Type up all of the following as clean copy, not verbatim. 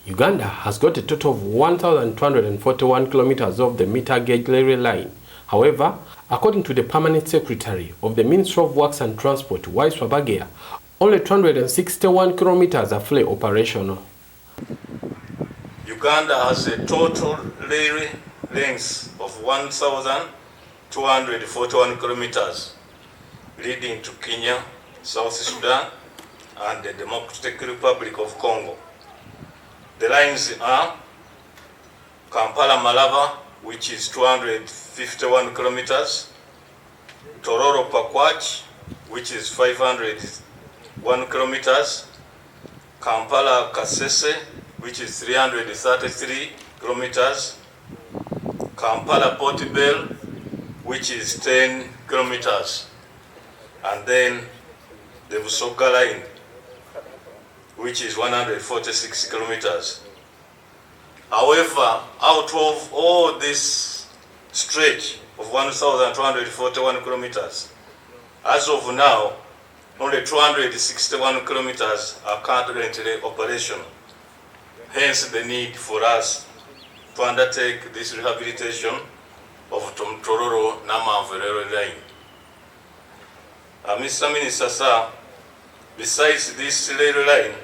Uganda has got a total of 1,241 kilometers of the meter gauge railway line. However, according to the Permanent Secretary of the Ministry of Works and Transport, Waiswa Bagea, only 261 kilometers are fully operational. Uganda has a total railway length of 1,241 kilometers leading to Kenya, South Sudan, and the Democratic Republic of Congo. The lines are Kampala-Malava, which is 251 kilometers, Tororo-Pakwach, which is 501 kilometers, Kampala-Kasese, which is 333 kilometers, Kampala-Port Bell, which is 10 kilometers, and then the Busoga line, which is 146 kilometers. However, out of all this stretch of 1,241 kilometers, as of now, only 261 kilometers are currently operational. Hence the need for us to undertake this rehabilitation of Tororo-Namanve railway line. Mr. Minister, sir, besides this railway line,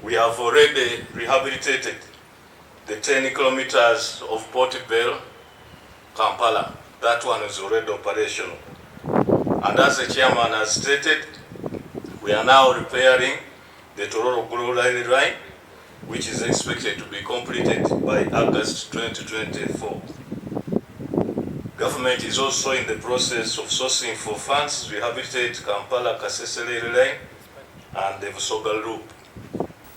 we have already rehabilitated the 10 kilometers of Port Bell, Kampala. That one is already operational. And as the chairman has stated, we are now repairing the Tororo railway line, which is expected to be completed by August 2024. Government is also in the process of sourcing for funds to rehabilitate Kampala-Kasese railway line and the Busoga loop.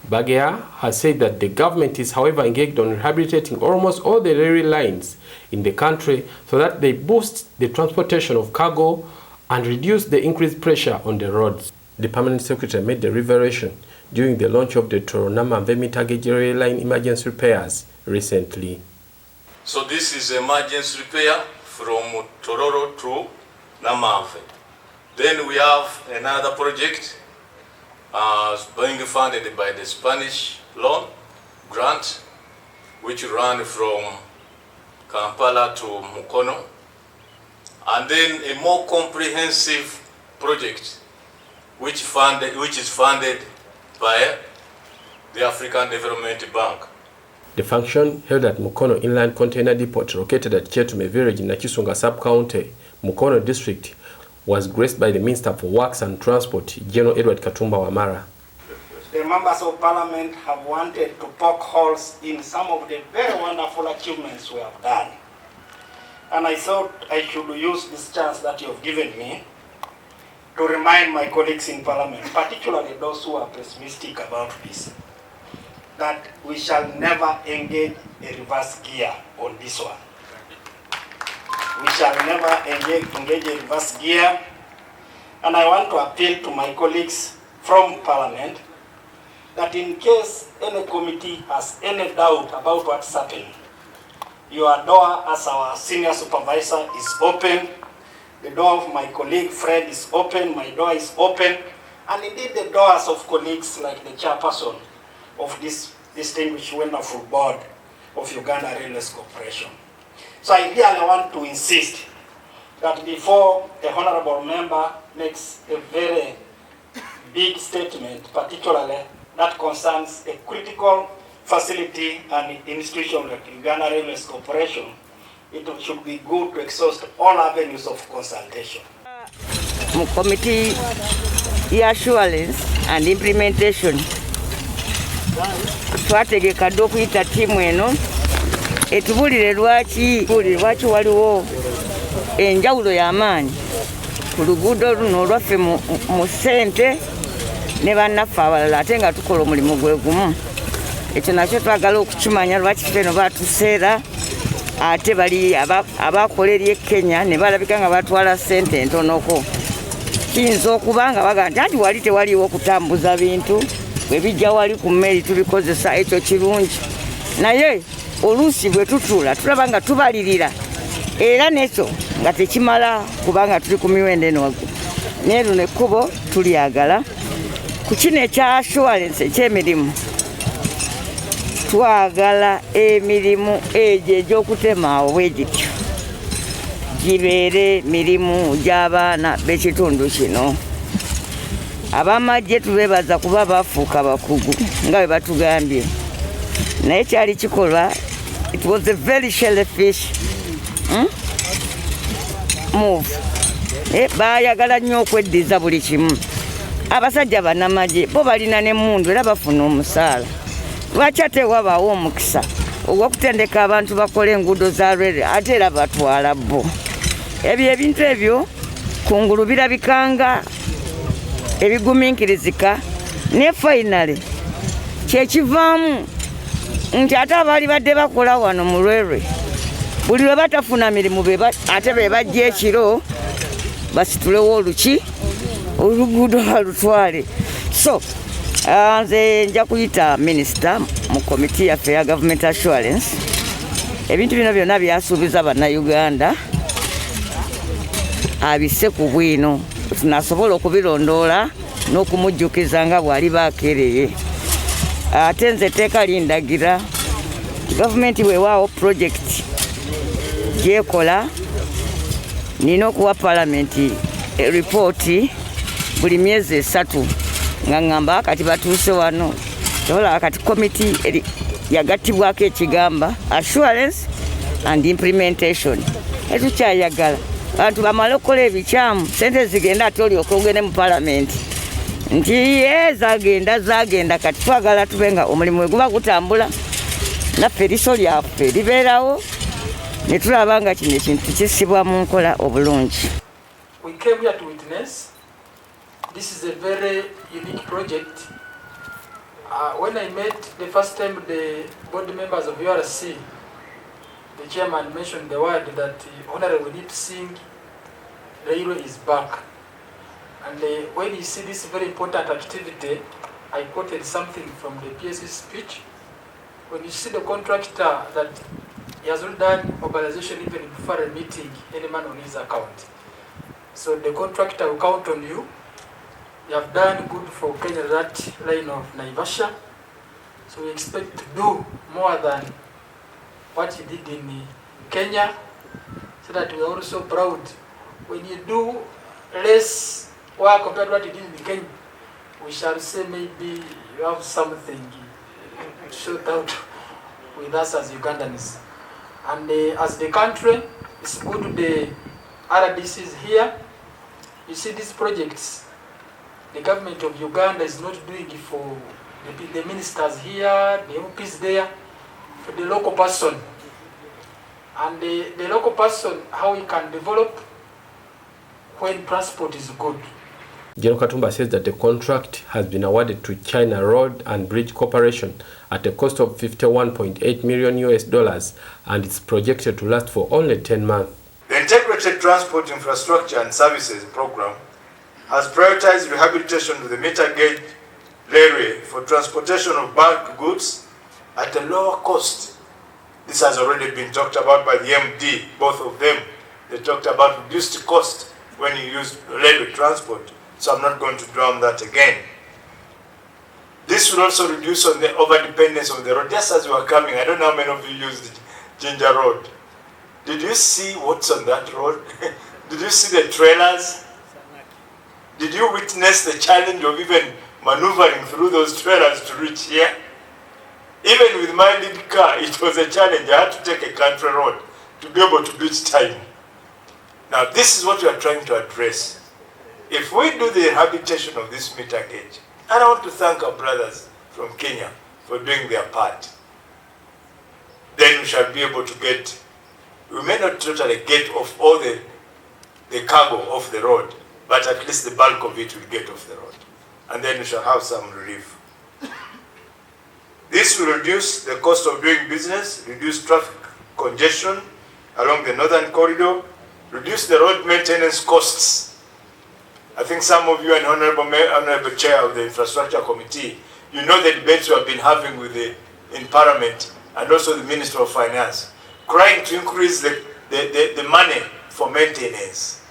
Bagea has said that the government is, however, engaged on rehabilitating almost all the railway lines in the country so that they boost the transportation of cargo and reduce the increased pressure on the roads. The Permanent Secretary made the revelation during the launch of the Tororo-Namanve meter gauge railway line emergency repairs recently. So this is emergency repair from Tororo to Namanve. Then we have another project being funded by the Spanish loan grant, which ran from Kampala to Mukono, and then a more comprehensive project which is funded by the African Development Bank. The function held at Mukono Inland Container Depot, located at Chetume Village in Nakisunga Sub-County, Mukono District, was graced by the Minister for Works and Transport, General Katumba Wamala. The members of Parliament have wanted to poke holes in some of the very wonderful achievements we have done. And I thought I should use this chance that you have given me to remind my colleagues in Parliament, particularly those who are pessimistic about this, that we shall never engage a reverse gear on this one. We shall never engage a reverse gear. And I want to appeal to my colleagues from Parliament that in case any committee has any doubt about what's happening, your door as our senior supervisor is open. The door of my colleague Fred is open. My door is open. And indeed the doors of colleagues like the chairperson of this distinguished wonderful board of Uganda Railways Corporation. So I really want to insist that before the honorable member makes a very big statement, particularly that concerns a critical facility and institution like Uganda Railways Corporation, it should be good to exhaust all avenues of consultation. Committee assurance and implementation. Twategeka ddo okuyita ttiimu eno etubulire lwaki waliwo enjawulo y'amaanyi ku luguudo luno olwaffe mu ssente ne bannaffe abalala ate nga tukola omulimu gwe gumu. Ekyo nakyo twagala okukimanya lwaki ffeno baatuseera ate bali abakola eri e Kenya ne balabika nga batwala ssente entonoko. Kiyinza okuba nga baga nti wali tewaliwo okutambuza bintu bwe bijja wali ku mmeri tubikozesa, ekyo kirungi. Naye oluusi bwe tutuula tulaba nga tubalirira era n'ekyo nga tekimala kubanga tuli ku miwendo eno waggulu. Naye luno ekkubo tulyagala ku kino ekya assurance eky'emirimu twagala emirimu egyo egy'okutema bwe gityo gibeere mirimu gy'abaana b'ekitundu kino. Abamagye tubeebaza kuba bafuuka bakugu nga bwe batugambye, naye kyali kikolwa, it was a very shellfish move. Baayagala nnyo okweddiza buli kimu. Abasajja bannamagye bo balina n'emmundu era bafuna omusaala. Lwaki ate wabaawo omukisa ogw'okutendeka abantu bakola enguudo za rere ate era batwala bo? Ebyo ebintu ebyo kungulu birabikanga ebigumiikirizika, ne finally kyekivaamu nti ate abaali badde bakola wano mu Lwerwe buli lwe batafuna mirimu ate be bajja ekiro basitulewo oluguudo balutwale. So nze nja kuyita minisita mu komiti yaffe ya government assurance, ebintu bino byonna byasuubiza bannayuganda abise ku bwino tunasobola okubirondoola n'okumujjukiza nga bw'ali bakereye. Ate nze etteeka lindagira gavumenti weewaawo projekiti gyekola, nina okuwa palamenti ripooti buli myezi 3 nga ngamba kati batuuse wano tola kati komiti yagattibwako ekigamba assurance and implementation. Etukyayagala abantu bamale okukola ebikyamu, sente zigenda ate olyoka ogende mu palamenti nti zagenda kati twagala tube nga omulimu guba gutambula, naffe eriso lyaffe libeerawo ne tulaba nga kino ekintu kisibwa mu nkola obulungi. We came here to witness. This is a very unique project. When I met the first time the board members of URC, the chairman mentioned the word that Honorable Deep Singh Railway is back. And when you see this very important activity, I quoted something from the PS's speech. When you see the contractor that he has already done mobilization even before meeting any man on his account. So the contractor will count on you. You have done good for Kenya, that line of Naivasha. So we expect to do more than what you did in Kenya, so that we are also proud. When you do less work compared to what you did in Kenya, we shall say maybe you have something short out with us as Ugandans. And as the country, it's good the RDCs here. You see these projects, the government of Uganda is not doing it for the ministers here, the MPs there, for the local person. And the local person, how he can develop when transport is good. General Katumba says that the contract has been awarded to China Road and Bridge Corporation at a cost of $51.8 million and it's projected to last for only 10 months. The Integrated Transport Infrastructure and Services Program has prioritized rehabilitation of the meter gauge railway for transportation of bulk goods at a lower cost. This has already been talked about by the MD, both of them. They talked about reduced cost when you use railway transport, so I'm not going to dwell on that again. This will also reduce on the over-dependence on the road. Just as we were coming, I don't know how many of you used Ginger Road. Did you see what's on that road? Did you see the trailers? Did you witness the challenge of even maneuvering through those trailers to reach here? Even with my lead car, it was a challenge. I had to take a country road to be able to reach time. Now, this is what we are trying to address. If we do the rehabilitation of this meter gauge, and I want to thank our brothers from Kenya for doing their part, then we shall be able to get, we may not totally get off all the cargo off the road, but at least the bulk of it will get off the road. And then we shall have some relief. This will reduce the cost of doing business, reduce traffic congestion along the northern corridor, reduce the road maintenance costs. I think some of you and Honorable Chair of the Infrastructure Committee, you know the debates we have been having with in Parliament and also the Minister of Finance, trying to increase the money for maintenance.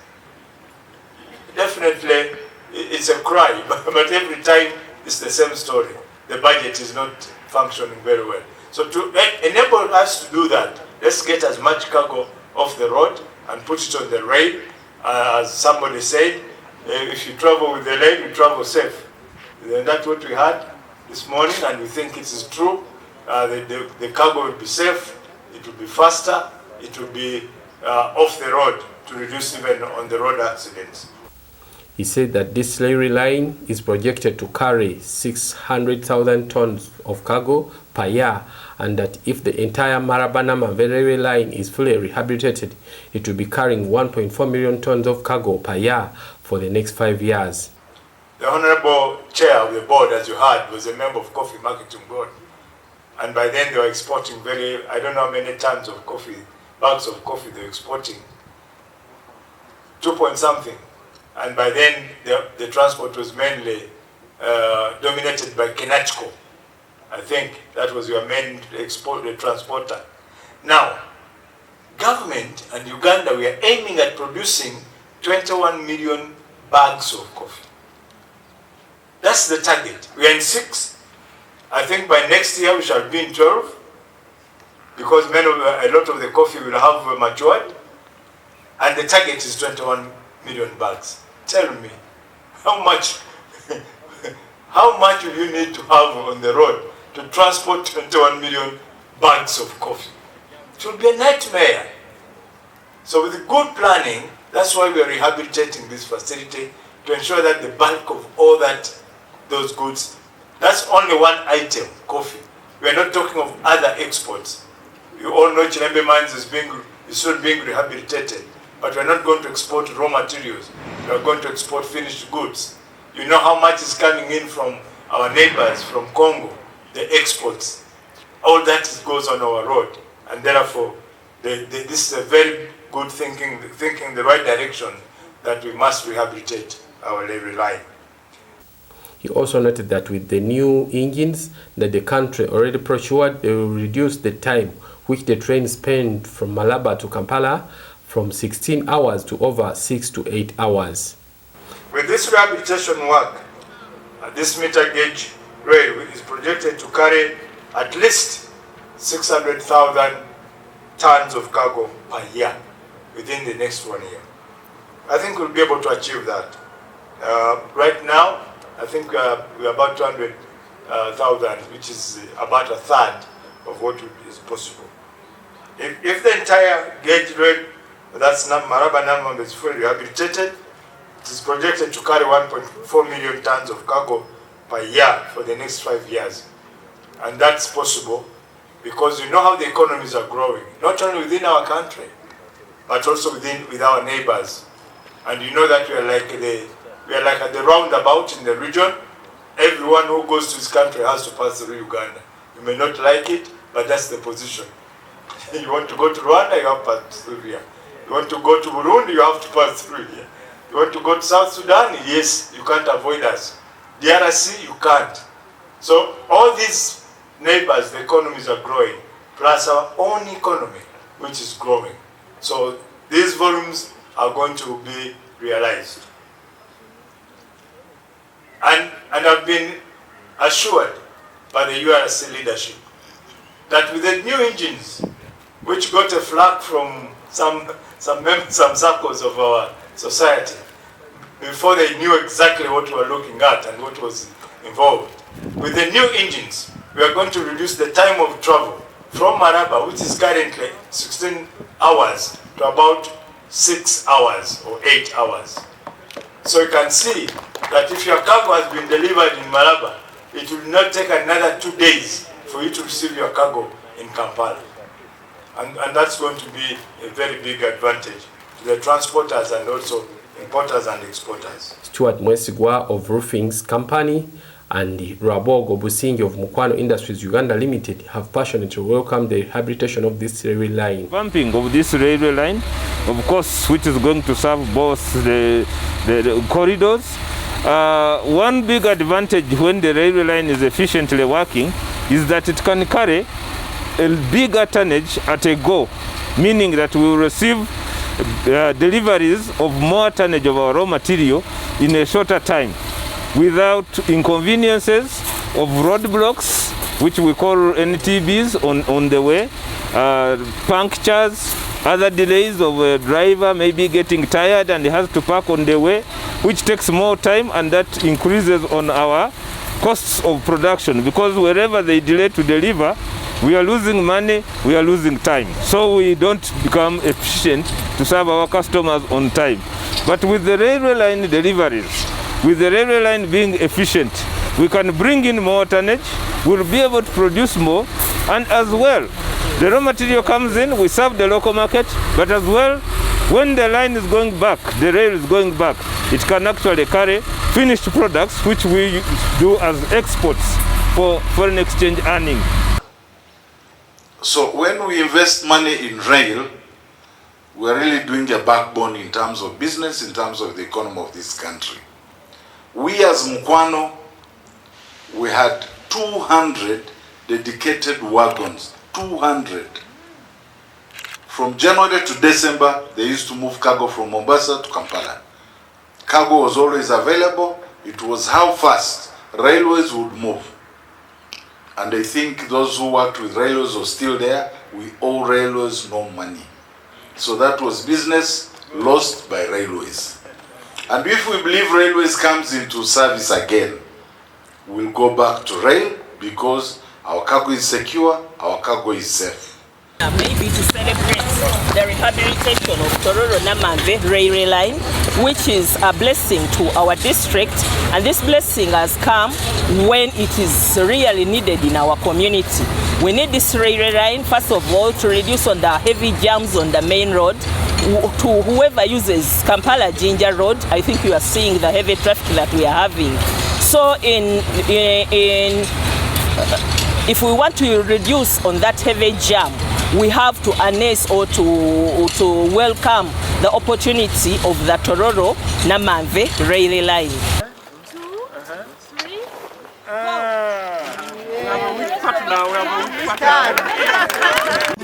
Definitely, it's a cry, but every time it's the same story. The budget is not functioning very well. So to enable us to do that, let's get as much cargo off the road and put it on the rail. As somebody said, if you travel with the rail, you travel safe. And that's what we had this morning, and we think it is true. The cargo will be safe, it will be faster, it will be off the road to reduce even on the road accidents. He said that this railway line is projected to carry 600,000 tons of cargo per year, and that if the entire Tororo-Namanve railway line is fully rehabilitated, it will be carrying 1.4 million tons of cargo per year for the next 5 years. The Honorable Chair of the board, as you heard, was a member of Coffee Marketing Board. And by then they were exporting I don't know how many tons of coffee, bags of coffee they were exporting. 2 point something. And by then the transport was mainly dominated by Kenachco. I think that was your main transporter. Now, government and Uganda, we are aiming at producing 21 million bags of coffee. That's the target. We are in 6. I think by next year we shall be in 12, because a lot of the coffee will have matured, and the target is 21 million bags. Tell me, how much will you need to have on the road to transport 21 million bags of coffee? It will be a nightmare. So with good planning, that's why we are rehabilitating this facility, to ensure that the bulk of all those goods, that's only one item, coffee. We are not talking of other exports. You all know Chilembe Mines is still being rehabilitated, but we are not going to export raw materials. We are going to export finished goods. You know how much is coming in from our neighbors, from Congo, the exports. All that goes on our road, and therefore this is a very good thinking the right direction, that we must rehabilitate our railway line. He also noted that with the new engines that the country already procured, they will reduce the time which the train spend from Malaba to Kampala from 16 hours to over 6 to 8 hours. With this rehabilitation work, this meter gauge rail is projected to carry at least 600,000 tons of cargo per year within the next 1 year. I think we'll be able to achieve that. Right now, I think we're about 200,000, which is about a third of what is possible. If the entire gauge rail, that's Tororo-Namanve, is fully rehabilitated, it is projected to carry 1.4 million tons of cargo per year for the next 5 years. And that's possible because you know how the economies are growing, not only within our country, but also with our neighbors. And you know that we are like at the roundabout in the region. Everyone who goes to his country has to pass through Uganda. You may not like it, but that's the position. You want to go to Rwanda, you have to pass through here. You want to go to Burundi, you have to pass through here. You want to go to South Sudan, yes, you can't avoid us. DRC, you can't. So all these neighbors, the economies are growing, plus our own economy, which is growing. So these volumes are going to be realized. And I've been assured by the URC leadership that with the new engines, which got a flag from some circles of our society, before they knew exactly what we were looking at and what was involved. With the new engines, we are going to reduce the time of travel from Maraba, which is currently 16 hours, to about 6 hours or 8 hours. So you can see that if your cargo has been delivered in Maraba, it will not take another 2 days for you to receive your cargo in Kampala. And that's going to be a very big advantage to the transporters and also importers and exporters. Stuart Mwesigwa of Roofings Company and Rabogo Busingi of Mukono Industries Uganda Limited have passionately welcomed the rehabilitation of this railway line. Bumping of this railway line, of course, which is going to serve both the corridors. One big advantage when the railway line is efficiently working is that it can carry a bigger tonnage at a go, meaning that we will receive deliveries of more tonnage of our raw material in a shorter time without inconveniences of roadblocks which we call NTBs on the way, punctures, other delays of a driver maybe getting tired and he has to park on the way, which takes more time, and that increases on our costs of production, because wherever they delay to deliver, we are losing money, we are losing time. So we don't become efficient to serve our customers on time. But with the railway line deliveries, with the railway line being efficient, we can bring in more tonnage, we'll be able to produce more, and as well, the raw material comes in, we serve the local market, but as well, when the line is going back, the rail is going back, it can actually carry finished products, which we do as exports for foreign exchange earning. So when we invest money in rail, we're really doing a backbone in terms of business, in terms of the economy of this country. We as Mukono, we had 200 dedicated wagons, 200. From January to December, they used to move cargo from Mombasa to Kampala. Cargo was always available. It was how fast railways would move. And I think those who worked with railways are still there. We owe railways no money. So that was business lost by railways. And if we believe railways comes into service again, we'll go back to rail, because our cargo is secure, our cargo is safe. Maybe to celebrate the rehabilitation of Tororo-Namanve railway line, which is a blessing to our district, and this blessing has come when it is really needed in our community. We need this railway line, first of all, to reduce on the heavy jams on the main road. To whoever uses Kampala-Jinja Road, I think you are seeing the heavy traffic that we are having. So if we want to reduce on that heavy jam, we have to harness or to welcome the opportunity of the Tororo-Namanve railway line. 2, 3, go!